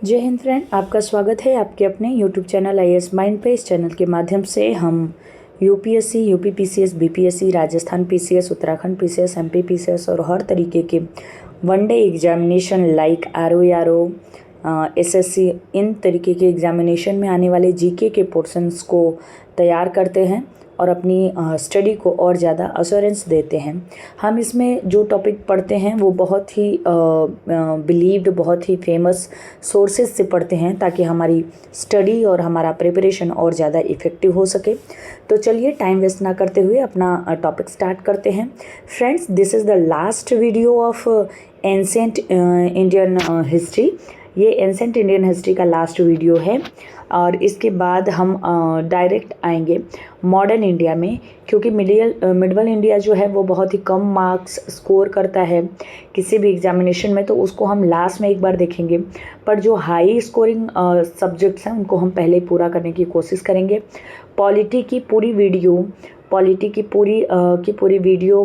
जय हिंद फ्रेंड, आपका स्वागत है आपके अपने यूट्यूब चैनल आईएएस माइंड पे। इस चैनल के माध्यम से हम UPSC, UP PCS, BPSC, Rajasthan PCS, Uttarakhand PCS, MP PCS और हर तरीके के one day examination like RO, SSC, इन तरीके के एग्जामिनेशन में आने वाले जीके के पोर्शंस को तैयार करते हैं और अपनी स्टडी को और ज़्यादा अश्योरेंस देते हैं। हम इसमें जो टॉपिक पढ़ते हैं वो बहुत ही बिलीव्ड, बहुत ही फेमस सोर्सेज से पढ़ते हैं ताकि हमारी स्टडी और हमारा प्रिपरेशन और ज़्यादा इफ़ेक्टिव हो सके। तो चलिए टाइम वेस्ट ना करते हुए अपना टॉपिक स्टार्ट करते हैं। Friends, this is the last video of ancient Indian history. ये एंसेंट इंडियन हिस्ट्री का लास्ट वीडियो है और इसके बाद हम डायरेक्ट आएंगे मॉडर्न इंडिया में, क्योंकि मिडवल इंडिया जो है वो बहुत ही कम मार्क्स स्कोर करता है किसी भी एग्जामिनेशन में, तो उसको हम लास्ट में एक बार देखेंगे। पर जो हाई स्कोरिंग सब्जेक्ट्स हैं उनको हम पहले पूरा करने की कोशिश करेंगे। पॉलिटी की पूरी वीडियो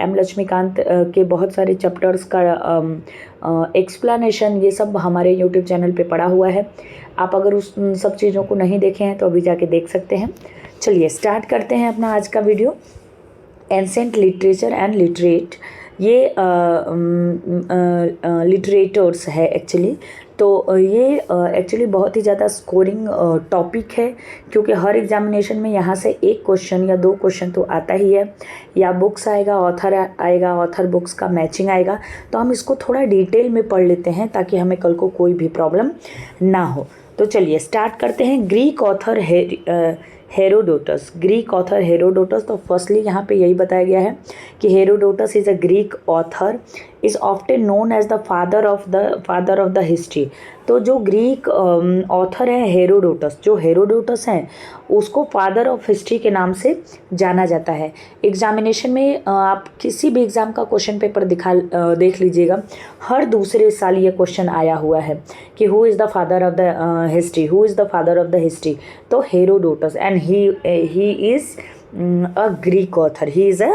एम लक्ष्मीकांत के बहुत सारे चैप्टर्स का एक्सप्लेनेशन, ये सब हमारे यूट्यूब चैनल पे पड़ा हुआ है। आप अगर उस सब चीज़ों को नहीं देखे हैं तो अभी जाके देख सकते हैं। चलिए स्टार्ट करते हैं अपना आज का video. Ancient literature and literate, ये लिटरेटर्स है एक्चुअली। तो ये एक्चुअली बहुत ही ज़्यादा स्कोरिंग टॉपिक है, क्योंकि हर एग्जामिनेशन में यहाँ से एक क्वेश्चन या दो क्वेश्चन तो आता ही है, या बुक्स आएगा, ऑथर आएगा, ऑथर बुक्स का मैचिंग आएगा। तो हम इसको थोड़ा डिटेल में पढ़ लेते हैं ताकि हमें कल को कोई भी प्रॉब्लम ना हो। तो चलिए स्टार्ट करते हैं। Greek author Herodotus, Greek author Herodotus. तो फर्स्टली यहाँ पे यही बताया गया है कि Herodotus is a Greek author, is often known as the father of the history. तो जो ग्रीक ऑथर है हेरोडोटस, जो हेरोडोटस हैं उसको फादर ऑफ हिस्ट्री के नाम से जाना जाता है। एग्जामिनेशन में आप किसी भी एग्ज़ाम का क्वेश्चन पेपर देख लीजिएगा, हर दूसरे साल ये क्वेश्चन आया हुआ है कि who is the father of the history, who is the father of the history. तो Herodotus, and he is a Greek author, he is a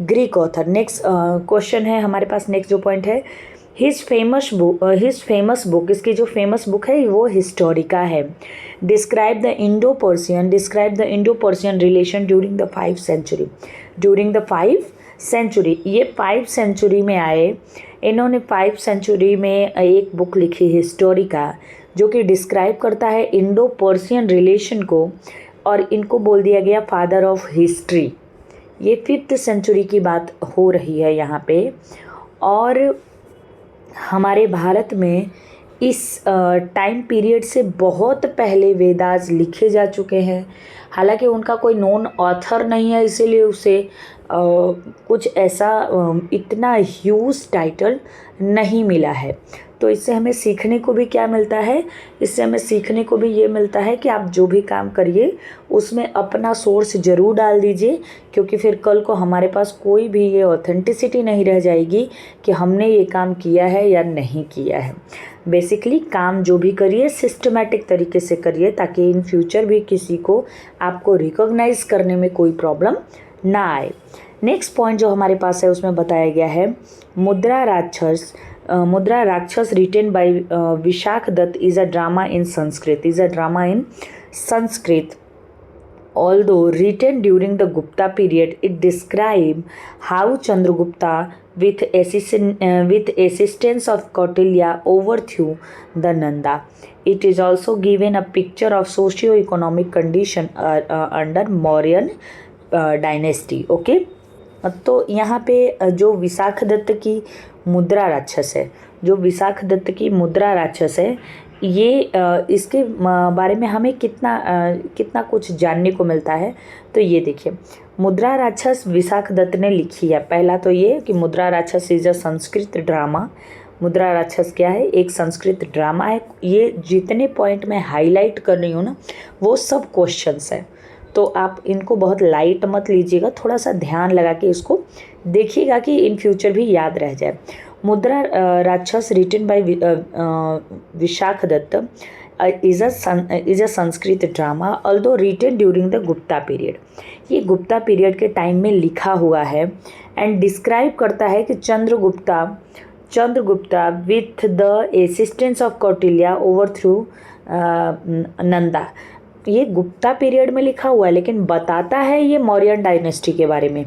Greek author. Next question है हमारे पास, नेक्स्ट जो पॉइंट है, हिज फेमस बुक, इसकी जो famous book है वो हिस्टोरिका है। Describe the Indo Persian relation during the 5th century, ये 5th century में आए। इन्होंने 5th century में एक बुक लिखी हिस्टोरिका, जो कि डिस्क्राइब करता है इंडो पर्सियन रिलेशन को, और इनको बोल दिया गया फादर ऑफ हिस्ट्री। ये 5th century की बात हो रही है यहाँ पे। और हमारे भारत में इस टाइम पीरियड से बहुत पहले वेदास लिखे जा चुके हैं। हालांकि उनका कोई नोन ऑथर नहीं है, इसीलिए उसे कुछ ऐसा इतना ह्यूज टाइटल नहीं मिला है। तो इससे हमें सीखने को भी क्या मिलता है, इससे हमें सीखने को भी ये मिलता है कि आप जो भी काम करिए उसमें अपना सोर्स ज़रूर डाल दीजिए, क्योंकि फिर कल को हमारे पास कोई भी ये ऑथेंटिसिटी नहीं रह जाएगी कि हमने ये काम किया है या नहीं किया है। बेसिकली काम जो भी करिए सिस्टमैटिक तरीके से करिए, ताकि इन फ्यूचर भी किसी को आपको रिकॉग्नाइज करने में कोई प्रॉब्लम ना आए। नेक्स्ट पॉइंट जो हमारे पास है उसमें बताया गया है Mudra Rakshas written by Vishakh Datt is a drama in Sanskrit. Although written during the Gupta period, it describes how Chandragupta, with assistance of Kautilya, overthrew the Nanda. It is also given a picture of socio-economic condition under Mauryan dynasty. Okay? तो यहाँ पे जो विशाख दत्त की मुद्रा राक्षस है, ये इसके बारे में हमें कितना कुछ जानने को मिलता है। तो ये देखिए, मुद्रा राक्षस विशाख दत्त ने लिखी है। पहला तो ये कि मुद्रा राक्षस इज़ अ संस्कृत ड्रामा। मुद्रा राक्षस क्या है? एक संस्कृत ड्रामा है। ये जितने पॉइंट मैं हाईलाइट कर रही हूँ ना, वो सब क्वेश्चंस हैं, तो आप इनको बहुत लाइट मत लीजिएगा, थोड़ा सा ध्यान लगा के इसको देखिएगा कि इन फ्यूचर भी याद रह जाए। Mudra Rakshas written by Vishakh Datt is a Sanskrit drama, although written during the Gupta period. ये गुप्ता पीरियड के टाइम में लिखा हुआ है, एंड डिस्क्राइब करता है कि Chandragupta with the assistance of Kautilya overthrew Nanda. ये गुप्ता पीरियड में लिखा हुआ है, लेकिन बताता है ये मौर्यन डायनेस्टी के बारे में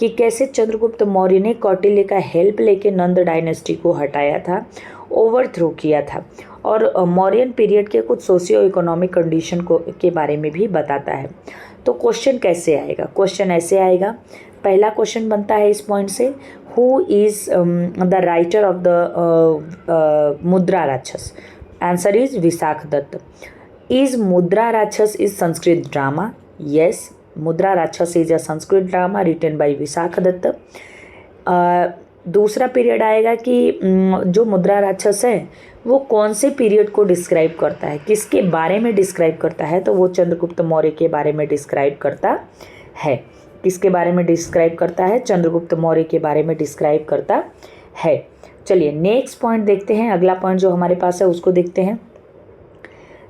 कि कैसे चंद्रगुप्त मौर्य ने कौटिल्य का हेल्प लेके नंद डायनेस्टी को हटाया था, ओवरथ्रो किया था, और मौर्यन पीरियड के कुछ सोशियो इकोनॉमिक कंडीशन को के बारे में भी बताता है। तो क्वेश्चन कैसे आएगा? क्वेश्चन ऐसे आएगा। पहला क्वेश्चन बनता है इस पॉइंट से, who is the writer of the Mudra Rakshas? Answer is Vishakh Datt. Is Mudra Rakshas is Sanskrit drama? Yes, Mudra Rakshas is a Sanskrit drama written by Vishakh Datt. दूसरा पीरियड आएगा कि जो मुद्रा राक्षस है वो कौन से पीरियड को डिस्क्राइब करता है, किसके बारे में डिस्क्राइब करता है? तो वो चंद्रगुप्त मौर्य के बारे में डिस्क्राइब करता है। किसके बारे में डिस्क्राइब करता है? चंद्रगुप्त मौर्य के बारे में डिस्क्राइब करता है। चलिए नेक्स्ट पॉइंट देखते हैं। अगला पॉइंट जो हमारे पास है उसको देखते हैं।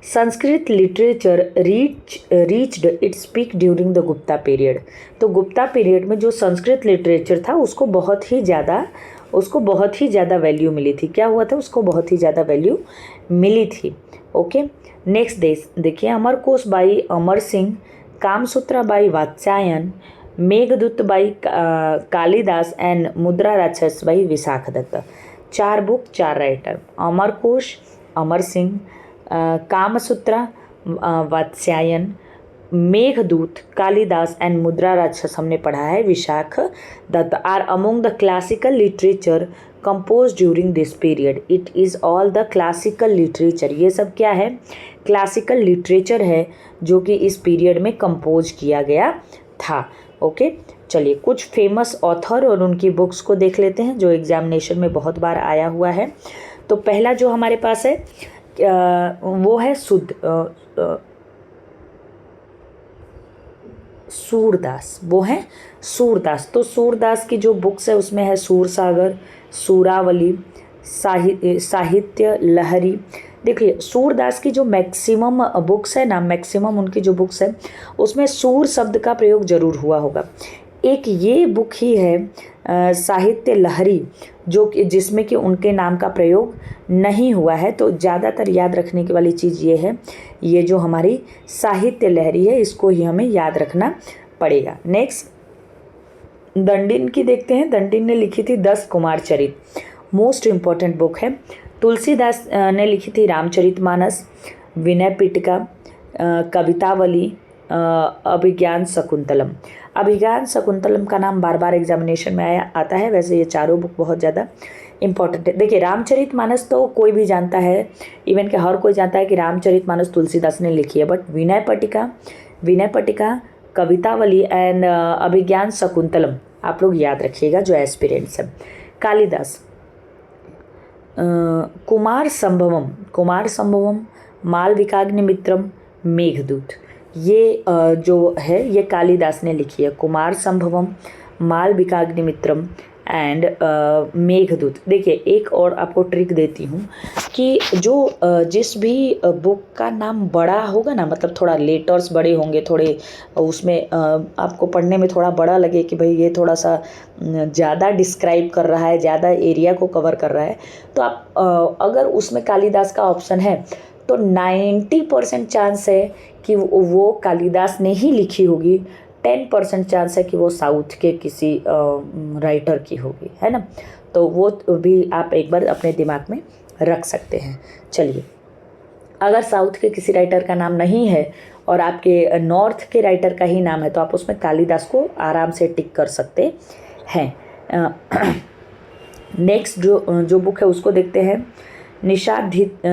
Sanskrit literature reached its peak during the Gupta period. तो गुप्ता पीरियड में जो संस्कृत लिटरेचर था उसको बहुत ही ज़्यादा वैल्यू मिली थी। क्या हुआ था? उसको बहुत ही ज़्यादा वैल्यू मिली थी। ओके, नेक्स्ट देखिए, Amarkosh by Amar Singh, Kamasutra by Vatsyayan, Meghdoot by Kalidas and Mudra Rakshasa by Vishakh Datta. 4 book, 4 writer, Amarkosh Amar Singh, Kamasutra Vatsyayan, Meghdoot Kalidas and Mudra Rakshasa हमने पढ़ा है Vishakh Datta, are among the classical literature compose during this period. It is all the classical literature. ये सब क्या है? क्लासिकल लिटरेचर है जो कि इस पीरियड में कंपोज किया गया था। ओके, चलिए कुछ फेमस ऑथर और उनकी बुक्स को देख लेते हैं जो एग्जामिनेशन में बहुत बार आया हुआ है। तो पहला जो हमारे पास है वो है सूरदास। वो है सूरदास। तो सूरदास की जो बुक्स है उसमें है सूरसागर, सूरावली, साहित्य लहरी। देखिए सूरदास की जो मैक्सिमम बुक्स है ना, मैक्सिमम उनकी जो बुक्स है उसमें सूर शब्द का प्रयोग जरूर हुआ होगा। एक ये बुक ही है साहित्य लहरी जिसमें कि उनके नाम का प्रयोग नहीं हुआ है। तो ज़्यादातर याद रखने की वाली चीज़ ये है, ये जो हमारी साहित्य लहरी है इसको ही हमें याद रखना पड़ेगा। नेक्स्ट दंडिन की देखते हैं। दंडिन ने लिखी थी 10 कुमार चरित, मोस्ट इम्पॉर्टेंट बुक है। तुलसीदास ने लिखी थी रामचरितमानस, विनय पिटका, कवितावली, अभिज्ञान शकुंतलम। अभिज्ञान शकुंतलम का नाम बार बार एग्जामिनेशन में आता है। वैसे ये चारों बुक बहुत ज़्यादा इंपॉर्टेंट है। देखिए रामचरितमानस तो कोई भी जानता है, इवन कि हर कोई जानता है कि रामचरितमानस तुलसीदास ने लिखी है, बट विनय पट्टिका, कवितावली एंड अभिज्ञान शकुंतलम आप लोग याद रखिएगा जो एस्पिरेंट्स हैं। कालिदास कुमार संभवम, मालविकाग्निमित्रम, मेघदूत। ये जो है ये कालिदास ने लिखी है, कुमार संभवम, मालविकाग्निमित्रम एंड मेघदूत। देखिए एक और आपको ट्रिक देती हूँ कि जो जिस भी बुक का नाम बड़ा होगा ना, मतलब थोड़ा लेटर्स बड़े होंगे, थोड़े उसमें आपको पढ़ने में थोड़ा बड़ा लगे कि भाई ये थोड़ा सा ज़्यादा डिस्क्राइब कर रहा है, ज़्यादा एरिया को कवर कर रहा है, तो आप अगर उसमें कालिदास का ऑप्शन है तो 90% चांस है कि वो कालिदास ने ही लिखी होगी, 10% चांस है कि वो साउथ के किसी राइटर की होगी, है ना। तो वो भी आप एक बार अपने दिमाग में रख सकते हैं। चलिए अगर साउथ के किसी राइटर का नाम नहीं है और आपके नॉर्थ के राइटर का ही नाम है तो आप उसमें कालिदास को आराम से टिक कर सकते हैं। नेक्स्ट जो बुक है उसको देखते हैं। निषाधिया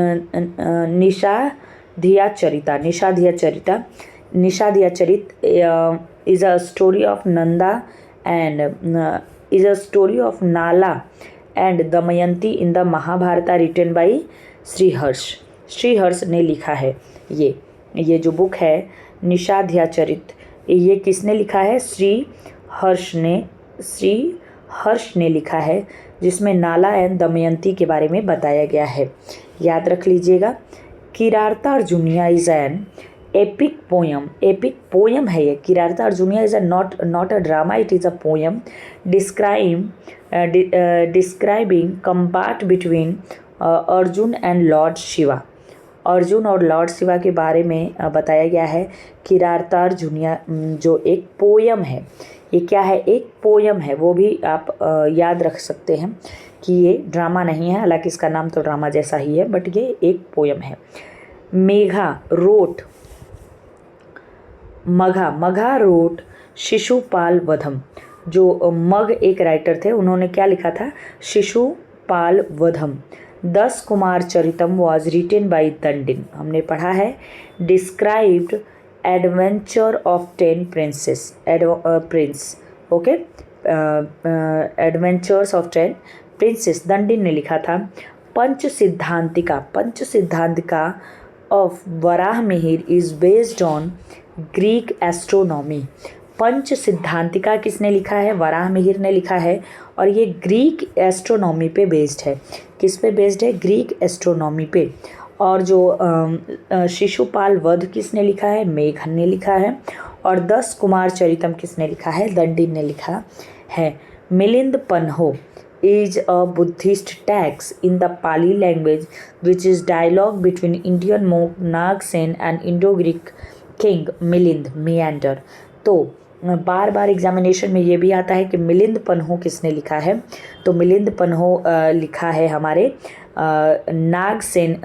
चरित is a story of Nanda and is a story of Nala and Damayanti in the Mahabharata written by Sriharsh ने लिखा है। ये जो बुक है निषाध्या चरित, ये किसने लिखा है? श्रीहर्ष ने लिखा है, जिसमें नाला एंड दमयंती के बारे में बताया गया है। याद रख लीजिएगा। Kiratarjuniya is an epic poem है ये। Kirata Arjuniya is a not a drama, it is a poem describing combat between Arjun and lord Shiva. Arjun और लॉर्ड शिवा के बारे में बताया गया है। किरातार्जुनिया जो एक पोयम है, ये क्या है, एक पोयम है। वो भी आप याद रख सकते हैं कि ये ड्रामा नहीं है, हालांकि इसका नाम तो ड्रामा जैसा ही है, बट ये एक पोयम है। मघा रोट शिशुपाल वधम। जो मग एक राइटर थे, उन्होंने क्या लिखा था, Shishupal Vadham. 10 Kumar Charitam was written by Dandin. हमने पढ़ा है। Described adventure of 10 prince, okay, adventures of 10 princes Dandin ने लिखा था। Panch Siddhantika of Varah Mihir is based on Greek astronomy. Panch Siddhantika किसने लिखा है, वराह मिहिर ने लिखा है, और ये ग्रीक एस्ट्रोनॉमी पे बेस्ड है। किस पे बेस्ड है, ग्रीक एस्ट्रोनॉमी पे। और जो शिशुपाल वध किसने लिखा है, मेघन ने लिखा है। और 10 कुमार चरितम किसने लिखा है, दंडिन ने लिखा है। Milind पन्हो is a Buddhist text in the Pali language, which is dialogue between Indian monk Nagsen and Indo-Greek king Milind meander। तो बार बार एग्जामिनेशन में ये भी आता है कि मिलिंद पन्हो किसने लिखा है, तो मिलिंद पन्हो लिखा है हमारे नागसेन।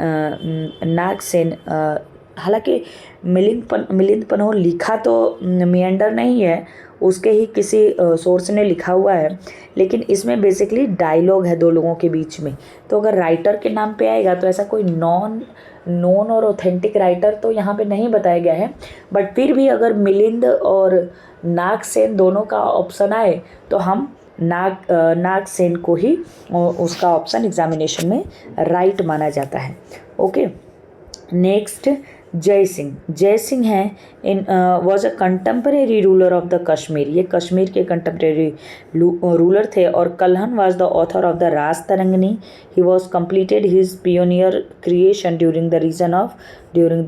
हालांकि मिलिंद पन्हो लिखा तो मियंडर नहीं है, उसके ही किसी सोर्स ने लिखा हुआ है, लेकिन इसमें बेसिकली डायलॉग है दो लोगों के बीच में। तो अगर राइटर के नाम पे आएगा तो ऐसा कोई नॉन और ऑथेंटिक राइटर तो यहाँ पे नहीं बताया गया है, बट फिर भी अगर मिलिंद और नागसेन दोनों का ऑप्शन आए तो हम नागसेन को ही उसका ऑप्शन एग्जामिनेशन में राइट माना जाता है। ओके, नेक्स्ट जय सिंह है इन was a contemporary ruler of the Kashmir. ये कश्मीर के कंटेम्परेरी रूलर थे। और Kalhan was the author of the Rajatarangini. He was completed his pioneer creation during the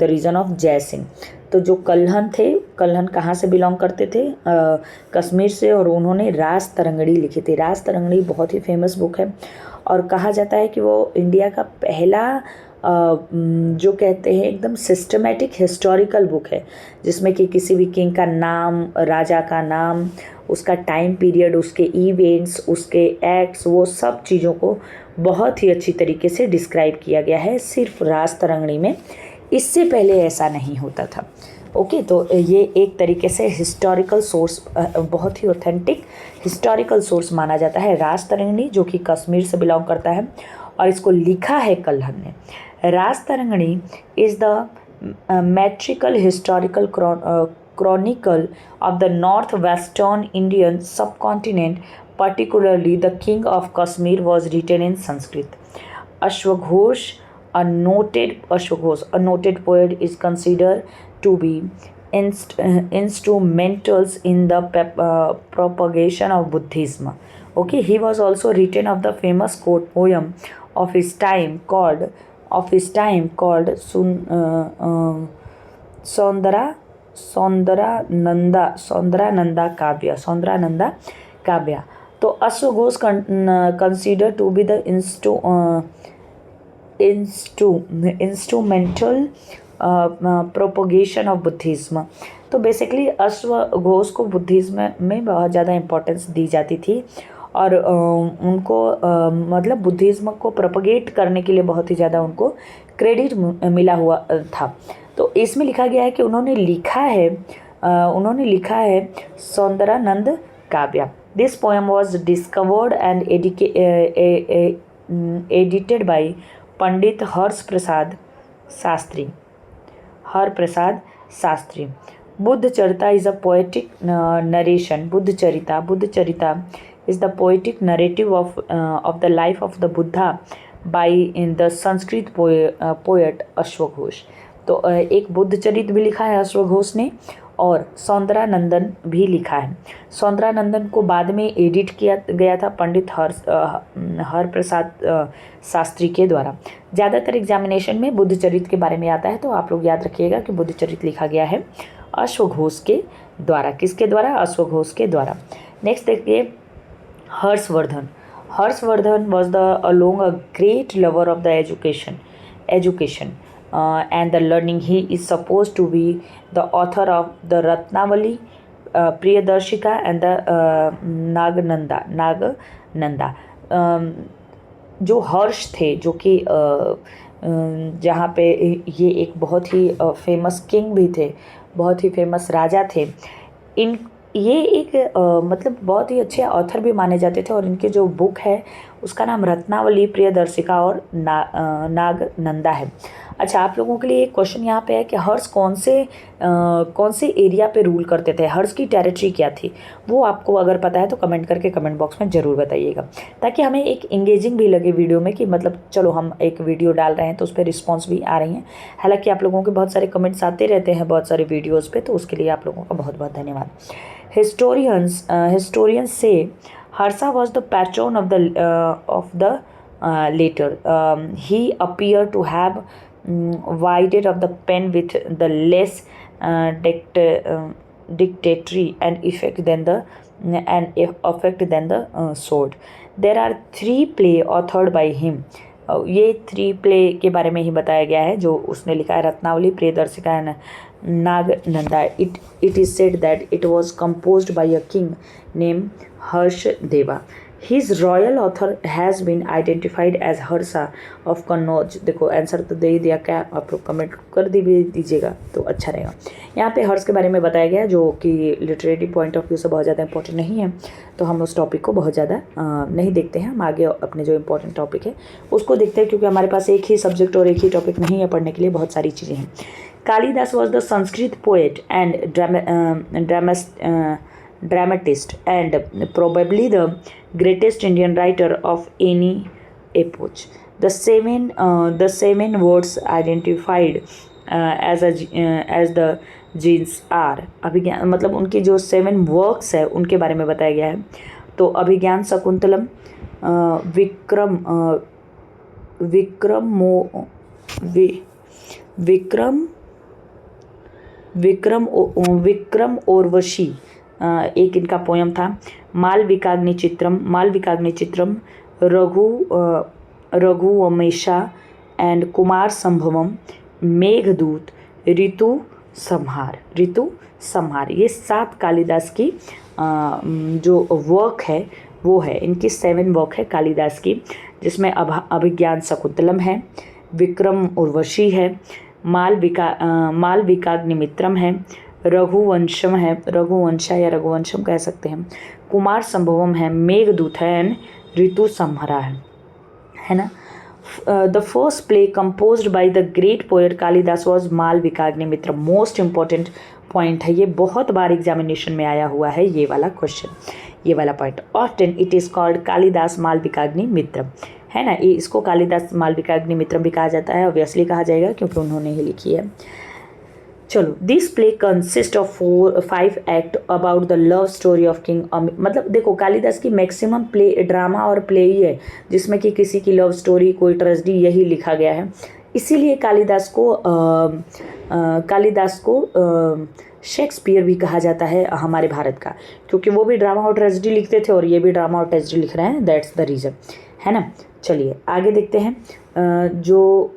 region of Jai Singh. तो जो कल्हन थे, कल्हन कहाँ से बिलोंग करते थे, कश्मीर से, और उन्होंने रास तरंगिणी लिखी थी। रास तरंगिणी बहुत ही फेमस बुक है और कहा जाता है कि वो इंडिया का पहला जो कहते हैं एकदम सिस्टमेटिक हिस्टोरिकल बुक है, जिसमें कि किसी भी किंग का नाम, राजा का नाम, उसका टाइम पीरियड, उसके इवेंट्स, उसके एक्ट्स, वो सब चीज़ों को बहुत ही अच्छी तरीके से डिस्क्राइब किया गया है सिर्फ रास तरंगिणी में। इससे पहले ऐसा नहीं होता था। ओके, तो ये एक तरीके से हिस्टोरिकल सोर्स, बहुत ही ऑथेंटिक हिस्टोरिकल सोर्स माना जाता है रास तरंगिणी, जो कि कश्मीर से बिलोंग करता है और इसको लिखा है कल्हन ने। रास Tarangini is the मैट्रिकल historical chronicle of the northwestern Indian subcontinent, particularly the king of Kashmir, was written in Sanskrit. Ashwaghosh, a noted poet, is considered to be instrumentals in the propagation of Buddhism. Okay, he was also written of the famous court poem of his time called सौंदरानंदा काव्य। तो अश्वघोष considered to be the instrumental propagation of Buddhism। तो basically अश्वघोष को Buddhism में बहुत ज़्यादा importance दी जाती थी और उनको मतलब बुद्धिज्म को प्रोपगेट करने के लिए बहुत ही ज़्यादा उनको क्रेडिट मिला हुआ था। तो इसमें लिखा गया है कि उन्होंने लिखा है Saundarananda Kavya. This poem was discovered and edited by Pandit Harsh Prasad Shastri. Buddha Charita is a poetic narration. Buddha Charita is the poetic narrative of the life of the Buddha by in the Sanskrit poet अश्वघोष। तो एक बुद्ध चरित भी लिखा है अश्वघोष ने और सौंदरानंदन भी लिखा है। सौंदरानंदन को बाद में एडिट किया गया था पंडित हरप्रसाद शास्त्री के द्वारा। ज़्यादातर एग्जामिनेशन में बुद्धचरित्र के बारे में आता है, तो आप लोग याद रखिएगा कि बुद्धचरित्र लिखा गया है अश्वघोष के द्वारा। किसके द्वारा? अश्वघोष के द्वारा। नेक्स्ट देखिए Harshvardhan. Harshvardhan was the along a great lover of the education and the learning. He is supposed to be the author of the Ratnavali, Priyadarshika and the Nagananda. जो हर्ष थे, जो कि जहाँ पे ये एक बहुत ही फेमस किंग भी थे, बहुत ही फेमस राजा थे। ये एक मतलब बहुत ही अच्छे ऑथर भी माने जाते थे और इनके जो बुक है उसका नाम रत्नावली, प्रियदर्शिका और नागनंदा है। अच्छा, आप लोगों के लिए एक क्वेश्चन यहाँ पे है कि हर्ष कौन से एरिया पे रूल करते थे, हर्ष की टेरिटरी क्या थी, वो आपको अगर पता है तो कमेंट करके कमेंट बॉक्स में ज़रूर बताइएगा, ताकि हमें एक इंगेजिंग भी लगे वीडियो में कि मतलब चलो हम एक वीडियो डाल रहे हैं तो उस पर रिस्पॉन्स भी आ रही हैं। हालाँकि आप लोगों के बहुत सारे कमेंट्स आते रहते हैं बहुत सारे वीडियोज़ पर, तो उसके लिए आप लोगों का बहुत बहुत धन्यवाद। Historians say Harsha was the patron of the later. He appeared to have wielded of the pen with the less dictatory and effect than the sword. There are 3 plays authored by him. ये 3 play के बारे में ही बताया गया है जो उसने लिखा है, Ratnavali, Priyadarshika and Nagananda. It is said that it was composed by a king named Harshadeva. His royal author has been identified as Harsha of Kannauj. देखो आंसर तो दे ही दिया, क्या आप लोग कमेंट कर दीजिएगा तो अच्छा रहेगा। यहाँ पे हर्ष के बारे में बताया गया जो कि लिटरेरी पॉइंट ऑफ व्यू से बहुत ज़्यादा इंपॉर्टेंट नहीं है, तो हम उस टॉपिक को बहुत ज़्यादा नहीं देखते हैं। हम आगे अपने जो इंपॉर्टेंट टॉपिक है उसको देखते हैं, क्योंकि हमारे पास एक ही सब्जेक्ट और एक ही टॉपिक नहीं है पढ़ने के लिए, बहुत सारी चीज़ें हैं। Kalidas was the Sanskrit poet and dramatist and probably the greatest Indian writer of any epoch. The seven words identified as the genes are अभिज्ञान, मतलब उनके जो 7 वर्क्स है उनके बारे में बताया गया है। तो अभिज्ञान शकुंतलम, विक्रम ओर्वशी एक इनका पोयम था। मालविकाग्नि चित्रम, रघुवंशा एंड कुमार संभवम, मेघदूत, ऋतु संहार। ये 7 कालिदास की जो वर्क है वो है, इनकी 7 वर्क है कालिदास की, जिसमें अभिज्ञान शकुंतलम है, विक्रम उर्वशी है, मालविकाग्निमित्रम है, रघुवंशम है, रघुवंशा या रघुवंशम कह सकते हैं, कुमार संभवम है, मेघदूत है एंड ऋतु संहारा है ना। The first play composed by the great poet Kalidas was Malavikagnimitra. Most important point है ये, बहुत बार एग्जामिनेशन में आया हुआ है ये वाला क्वेश्चन, ये वाला point. Often it is called Kalidas Malavikagnimitram, है ना। इसको कालिदास मालविकाग्निमित्रम भी कहा जाता है, ऑब्वियसली कहा जाएगा क्योंकि उन्होंने ही लिखी है। चलो, this play consist of 5 act about the love story of king Amit. मतलब देखो कालिदास की मैक्सिमम प्ले ड्रामा और प्ले ही है जिसमें कि किसी की लव स्टोरी, कोई ट्रेजेडी, यही लिखा गया है। इसीलिए कालिदास को शेक्सपियर भी कहा जाता है हमारे भारत का, क्योंकि वो भी ड्रामा और ट्रेजेडी लिखते थे और ये भी ड्रामा और ट्रेजेडी लिख रहे हैं, दैट्स द रीज़न, है ना। चलिए आगे देखते हैं जो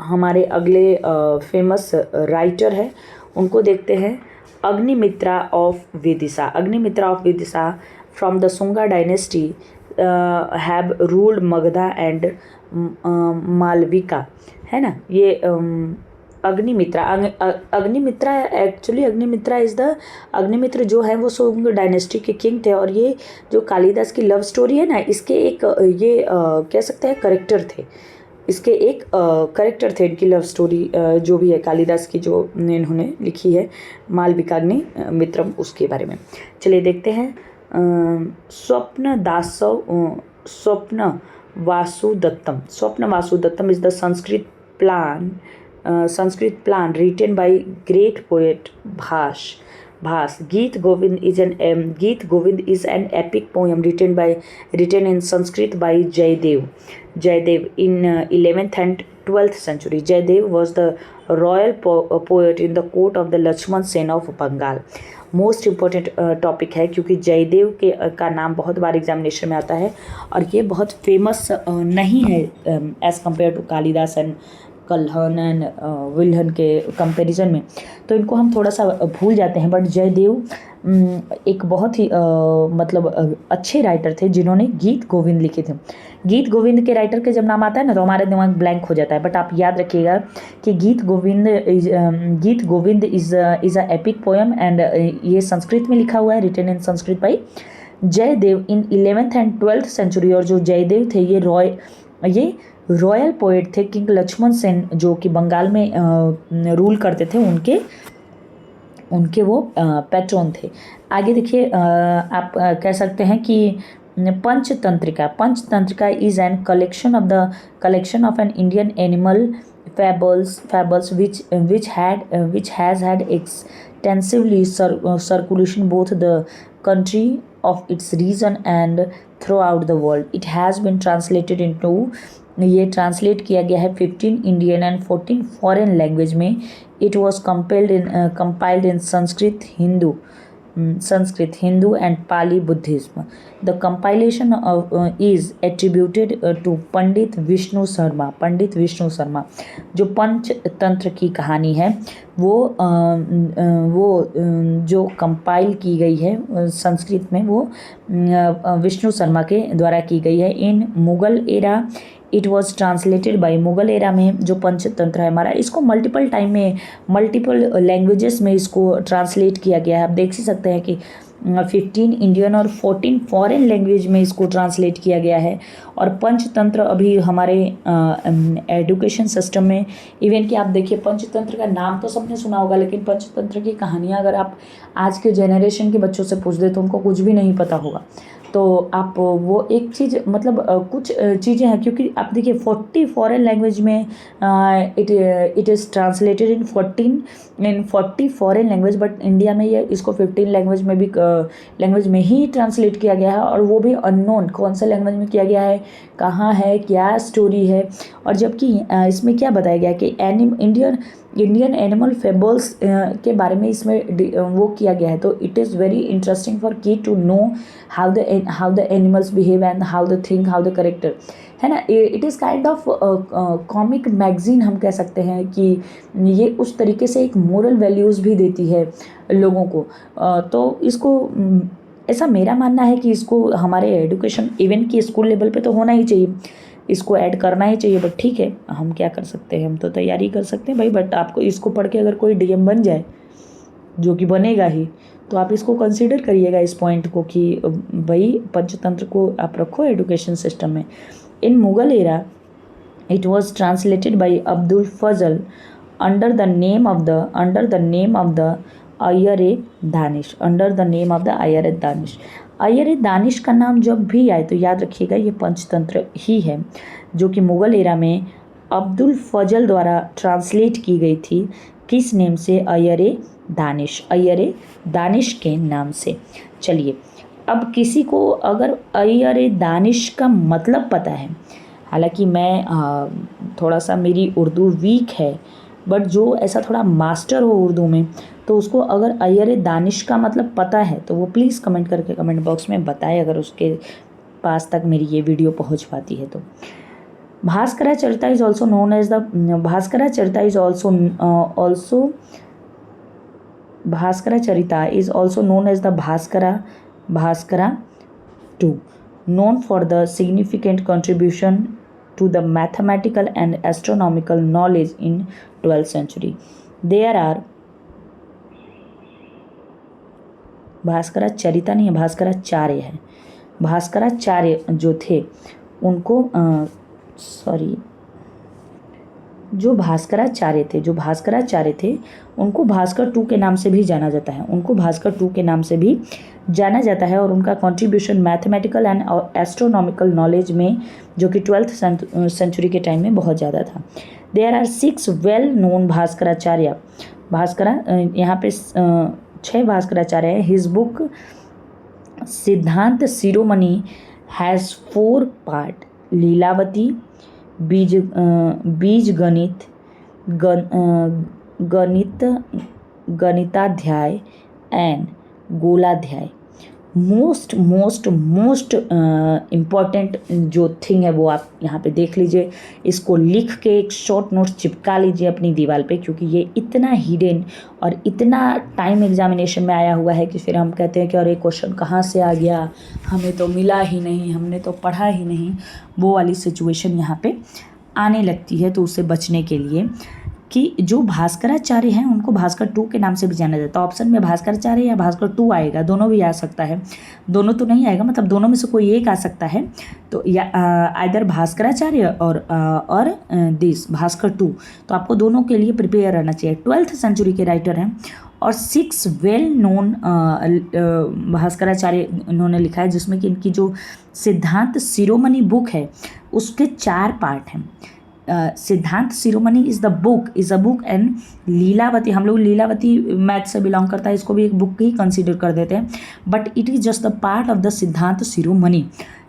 हमारे अगले फेमस राइटर है उनको देखते हैं। Agnimitra of Vidisha from the Sunga dynasty have ruled Magadha and Malavika, है ना। ये अग्निमित्र जो है वो सुंग डायनेस्टी के किंग थे, और ये जो कालिदास की लव स्टोरी है ना, इसके एक कह सकते हैं करेक्टर थे, इनकी लव स्टोरी जो भी है कालिदास की जो इन्होंने लिखी है मालविकाग्नि मित्रम, उसके बारे में। चलिए देखते हैं। Swapna Vasavadattam is the Sanskrit Sanskrit plant written by great poet Bhas. Geet Govind is an epic poem written in Sanskrit by Jayadev in 11th and 12th century. Jayadev was the royal poet in the court of the Lakshman Sen of Bengal. Most important topic है क्योंकि जयदेव का नाम बहुत बार examination में आता है और ये बहुत फेमस नहीं है as compare to Kalidasa and Kalhana and Bilhana के कंपैरिजन में, तो इनको हम थोड़ा सा भूल जाते हैं। बट जयदेव एक बहुत ही मतलब अच्छे राइटर थे जिन्होंने गीत गोविंद लिखे थे। गीत गोविंद के राइटर के जब नाम आता है ना तो हमारा दिमाग ब्लैंक हो जाता है, बट आप याद रखिएगा कि Geet Govind is a epic poem and ये संस्कृत में लिखा हुआ है, written in Sanskrit by Jayadev in 11th and 12th century. और जो जयदेव थे ये रॉयल पोएट थे, किंग लक्ष्मण सेन जो कि बंगाल में रूल करते थे, उनके वो पैट्रॉन थे। आगे देखिए आप कह सकते हैं कि Panchatantrika is an collection of an Indian animal fables which has had extensively circulation both the country of its region and throughout the world. It has been translated into ये ट्रांसलेट किया गया है 15 इंडियन एंड 14 फॉरेन लैंग्वेज में। It was compiled in Sanskrit, Hindu and Pali Buddhism. The compilation is attributed to पंडित विष्णु शर्मा। जो पंचतंत्र की कहानी है वो जो कंपाइल की गई है संस्कृत में वो विष्णु शर्मा के द्वारा की गई है। In Mughal era it was translated by Mughal era में जो पंचतंत्र है हमारा, इसको मल्टीपल टाइम में मल्टीपल लैंग्वेजेस में इसको ट्रांसलेट किया गया है। आप देख ही सकते हैं कि 15 इंडियन और 14 फॉरेन लैंग्वेज में इसको ट्रांसलेट किया गया है। और पंचतंत्र अभी हमारे एजुकेशन सिस्टम में इवन कि आप देखिए पंचतंत्र का नाम तो सबने सुना होगा, लेकिन पंचतंत्र की कहानियाँ अगर आप आज के जेनरेशन के बच्चों से पूछ दे तो उनको कुछ भी नहीं पता होगा। तो आप वो एक चीज़ मतलब कुछ चीज़ें हैं क्योंकि आप देखिए 40 फॉरेन लैंग्वेज में it is translated in 40 foreign language, but India में ये इसको 15 लैंग्वेज में ही ट्रांसलेट किया गया है और वो भी अननोन कौन सा लैंग्वेज में किया गया है, कहाँ है, क्या स्टोरी है। और जबकि इसमें क्या बताया गया कि इंडियन एनिमल फेबल्स के बारे में इसमें वो किया गया है। तो it is very interesting for kid to know how the animals behave and how the think, how the character, है ना। It is kind of comic magazine हम कह सकते हैं कि ये उस तरीके से एक मोरल वैल्यूज़ भी देती है लोगों को। तो इसको ऐसा मेरा मानना है कि इसको हमारे एजुकेशन इवन कि स्कूल लेवल पे तो होना ही चाहिए, इसको ऐड करना ही चाहिए। बट ठीक है, हम क्या कर सकते हैं, हम तो तैयारी कर सकते हैं भाई। बट आपको इसको पढ़ के अगर कोई डीएम बन जाए, जो कि बनेगा ही, तो आप इसको कंसीडर करिएगा इस पॉइंट को कि भाई पंचतंत्र को आप रखो एजुकेशन सिस्टम में। In Mughal era it was translated by Abdul Fazal under the name of the Ayyar-e-Danish. Ayyar-e-Danish का नाम जब भी आए तो याद रखिएगा ये पंचतंत्र ही है जो कि मुग़ल एरा में अब्दुल फजल द्वारा ट्रांसलेट की गई थी। किस नेम से? अय्यर-ए-दानिश के नाम से। चलिए, अब किसी को अगर अय्यर-ए-दानिश का मतलब पता है, हालांकि मैं थोड़ा सा मेरी उर्दू वीक है, बट जो ऐसा थोड़ा मास्टर हो उर्दू में तो उसको अगर अय्यर-ए-दानिश का मतलब पता है तो वो प्लीज़ कमेंट करके कमेंट बॉक्स में बताए, अगर उसके पास तक मेरी ये वीडियो पहुंच पाती है तो। Bhaskaracharita is also known as the Bhaskaracharita is also known as the Bhaskara two, known for the significant contribution to the mathematical and astronomical knowledge in 12th century. There are भास्कराचरिता नहीं है, भास्कराचार्य है। भास्कराचार्य जो थे उनको जो भास्कराचार्य थे उनको भास्कर 2 के नाम से भी जाना जाता है। और उनका contribution mathematical and astronomical knowledge में जो कि 12th सेंचुरी के टाइम में बहुत ज़्यादा था। There are 6 well known Bhaskaracharya. यहाँ पे 6 भास्कराचार्य हैं। हिज बुक सिद्धांत शिरोमणि हैज़ 4 पार्ट, लीलावती, बीज गणित, गणित गणिताध्याय एंड गोलाध्याय। मोस्ट इम्पॉर्टेंट जो थिंग है वो आप यहाँ पे देख लीजिए। इसको लिख के एक शॉर्ट नोट्स चिपका लीजिए अपनी दीवार पे, क्योंकि ये इतना हिडन और इतना टाइम एग्जामिनेशन में आया हुआ है कि फिर हम कहते हैं कि अरे क्वेश्चन कहाँ से आ गया, हमें तो मिला ही नहीं, हमने तो पढ़ा ही नहीं। वो वाली सिचुएशन यहाँ पे आने लगती है। तो उससे बचने के लिए कि जो भास्कराचार्य हैं उनको भास्कर 2 के नाम से भी जाना जाता है। ऑप्शन में भास्कराचार्य या भास्कर 2 आएगा, दोनों भी आ सकता है। दोनों तो नहीं आएगा, मतलब दोनों में से कोई एक आ सकता है। तो या आइदर भास्कराचार्य और दिस भास्कर 2। तो आपको दोनों के लिए प्रिपेयर रहना चाहिए। 12th सेंचुरी के राइटर हैं और 6 वेल नोन भास्कराचार्य इन्होंने लिखा है, जिसमें कि इनकी जो सिद्धांत शिरोमणि बुक है उसके 4 पार्ट हैं। Siddhanta Shiromani is a book and Lilavati, हम लोग लीलावती मैथ से बिलोंग करता है, इसको भी एक बुक ही कंसीडर कर देते हैं, but it is just the part of the सिद्धांत शिरोमणि।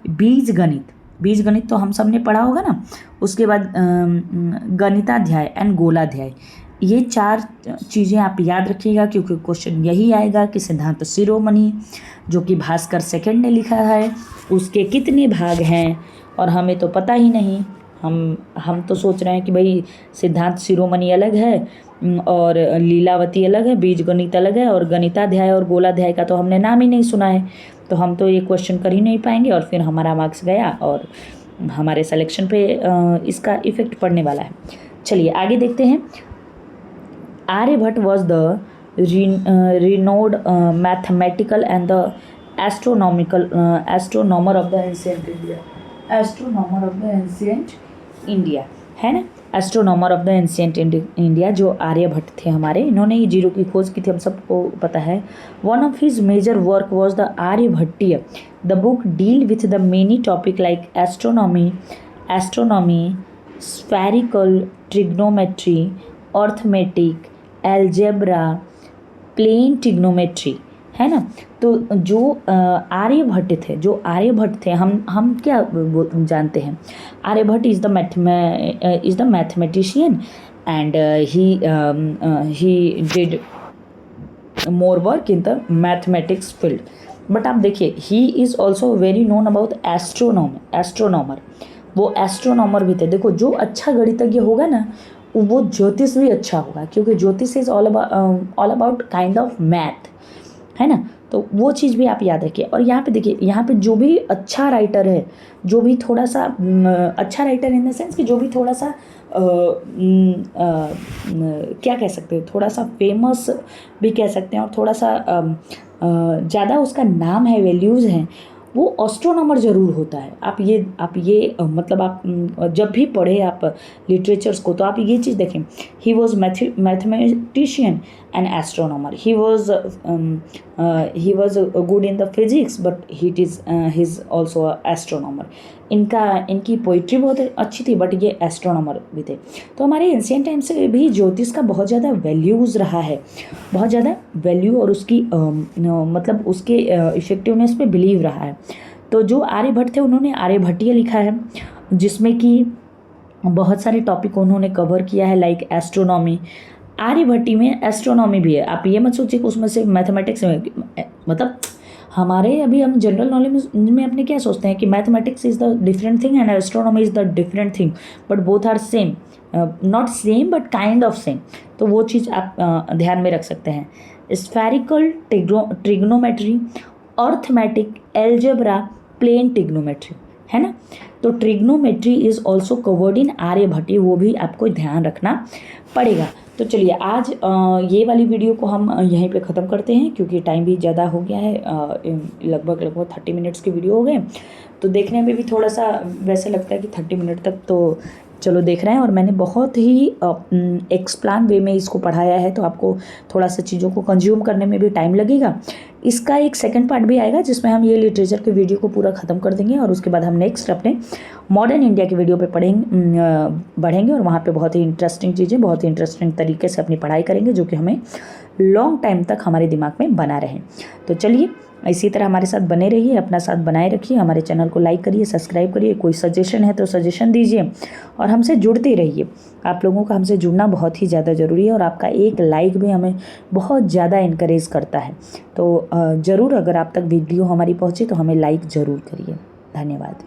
बीज गणित तो हम सब ने पढ़ा होगा ना। उसके बाद गणिताध्याय एंड गोलाध्याय, ये 4 चीज़ें आप याद रखिएगा, क्योंकि क्वेश्चन यही आएगा कि सिद्धांत शिरोमणि जो कि भास्कर 2 ने लिखा है उसके कितने भाग हैं, और हमें तो पता ही नहीं। हम तो सोच रहे हैं कि भाई सिद्धांत शिरोमणि अलग है और लीलावती अलग है, बीज गणित अलग है, और गणिताध्याय और गोलाध्याय का तो हमने नाम ही नहीं सुना है, तो हम तो ये क्वेश्चन कर ही नहीं पाएंगे और फिर हमारा मार्क्स गया और हमारे सिलेक्शन पे इसका इफेक्ट पड़ने वाला है। चलिए आगे देखते हैं। Aryabhatta was the renowned mathematical and the astronomer of the ancient India, है ना। Astronomer of the ancient India जो आर्यभट्ट थे हमारे, इन्होंने ही जीरो की खोज की थी, हम सबको पता है। One of his major work was the Aryabhatiya. The book deal with the many topic like astronomy, spherical trigonometry, arithmetic, algebra, plane trigonometry, है ना। तो जो आर्यभट्ट थे, हम क्या जानते हैं, Aryabhata is the mathematician and he did more work in the mathematics field. But आप देखिए, he is also very known about astronomer. वो एस्ट्रोनॉमर भी थे। देखो, जो अच्छा गणितज्ञ होगा ना वो ज्योतिष भी अच्छा होगा, क्योंकि ज्योतिष is all about kind of math, है ना। तो वो चीज़ भी आप याद रखिए। और यहाँ पे देखिए, यहाँ पे जो भी अच्छा राइटर है, जो भी थोड़ा सा अच्छा राइटर इन द सेंस कि जो भी थोड़ा सा क्या कह सकते हैं, थोड़ा सा फेमस भी कह सकते हैं और थोड़ा सा ज़्यादा उसका नाम है, वैल्यूज़ हैं, वो एस्ट्रोनॉमर ज़रूर होता है। आप ये मतलब आप जब भी पढ़े आप लिटरेचर्स को, तो आप ये चीज़ देखें, he was mathematician and astronomer. He was good in the physics, but he is also astronomer. इनकी पोइट्री बहुत अच्छी थी, बट ये एस्ट्रोनॉमर भी थे। तो हमारे एंशिएंट टाइम से भी ज्योतिष का बहुत ज़्यादा वैल्यूज़ रहा है, बहुत ज़्यादा वैल्यू और उसकी मतलब उसके इफेक्टिवनेस पे बिलीव रहा है। तो जो आर्यभट्ट थे उन्होंने आर्यभट्टीय लिखा है, जिसमें कि बहुत सारे टॉपिक उन्होंने कवर किया है, लाइक एस्ट्रोनॉमी। आर्यभट्टी में एस्ट्रोनॉमी भी है। आप ये मत सोचिए कि उसमें से मैथमेटिक्स में, मतलब हमारे अभी हम जनरल नॉलेज में अपने क्या सोचते हैं कि mathematics is the different thing and astronomy is the different thing, but both are same, not same but kind of same. तो वो चीज़ आप ध्यान में रख सकते हैं। Spherical trigonometry, arithmetic, algebra, plane trigonometry, है ना। तो trigonometry is also covered in Aryabhatiya, वो भी आपको ध्यान रखना पड़ेगा। तो चलिए आज ये वाली वीडियो को हम यहीं पे ख़त्म करते हैं, क्योंकि टाइम भी ज़्यादा हो गया है, लगभग 30 मिनट्स की वीडियो हो गए। तो देखने में भी थोड़ा सा वैसे लगता है कि 30 मिनट तक तो चलो देख रहे हैं, और मैंने बहुत ही एक्सप्लेन वे में इसको पढ़ाया है, तो आपको थोड़ा सा चीज़ों को कंज्यूम करने में भी टाइम लगेगा। इसका एक सेकंड पार्ट भी आएगा जिसमें हम ये लिटरेचर के वीडियो को पूरा ख़त्म कर देंगे, और उसके बाद हम नेक्स्ट अपने मॉडर्न इंडिया की वीडियो पे बढ़ेंगे और वहाँ पे बहुत ही इंटरेस्टिंग चीज़ें बहुत ही इंटरेस्टिंग तरीके से अपनी पढ़ाई करेंगे, जो कि हमें लॉन्ग टाइम तक हमारे दिमाग में बना रहे। तो चलिए इसी तरह हमारे साथ बने रहिए, अपना साथ बनाए रखिए, हमारे चैनल को लाइक करिए, सब्सक्राइब करिए, कोई सजेशन है तो सजेशन दीजिए और हमसे जुड़ते रहिए। आप लोगों का हमसे जुड़ना बहुत ही ज़्यादा ज़रूरी है और आपका एक लाइक भी हमें बहुत ज़्यादा इनकरेज करता है। तो ज़रूर अगर आप तक वीडियो हमारी पहुँची तो हमें लाइक ज़रूर करिए। धन्यवाद।